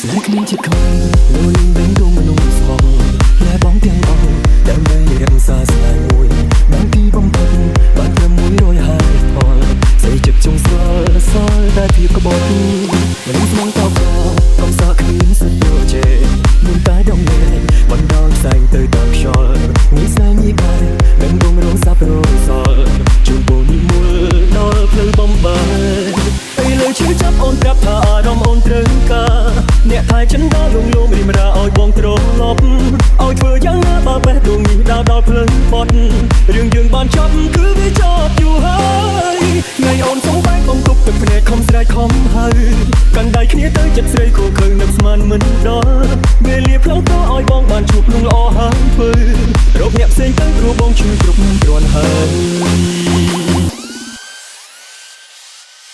ស្នេហ៍គ្នាជាខ្លាំងលួលបេងដងមនុស្សស្មងលែបងទាំងអស់ដើម្បីរក្សាស្នេហ៍មួយបានទីបំផុតបានត្រឹម100ហេតុផលស្អីចិត្តជុំស្រួលសល់តែភាពក្បត់មនុស្សស្មងតបកំសាគ្មានសិទ្ធិយកជេរមានតែដងលេបណ្ដោះផ្សែងទៅតាមខ្យល់មានស្នេហ៍ញីបាយមិនបងរងសាប់រសល់ជូនពូនីមួយដល់ភ្លឺបំបែអីលើឈឺចាប់អូនប្រាប់ថាអារម្មណ៍អូនត្រូវការអ្នកថៃចិនដល់លងលងរីមរាឲ្យបងត្រឡប់ឲ្យធ្វើយ៉ាងណាបើបេះដូងនេះដល់ភ្លឹងបត់រឿងយើងបានចប់គឺវាចប់យូរហើយថ្ងៃអូនសំបែកបងគប់ទឹកភ្នែកខំស្រែកខំហើយកាន់ដៃគ្នាទៅចិត្តស្រីគូឃើញនឹកស្មានមិនដល់វេលាផ្លូវទៅឲ្យបងបានជួបនឹងល្អហើយធ្វើរកអ្នកផ្សេងទៅព្រោះបងជួយគ្រប់គ្រាន់ហើយ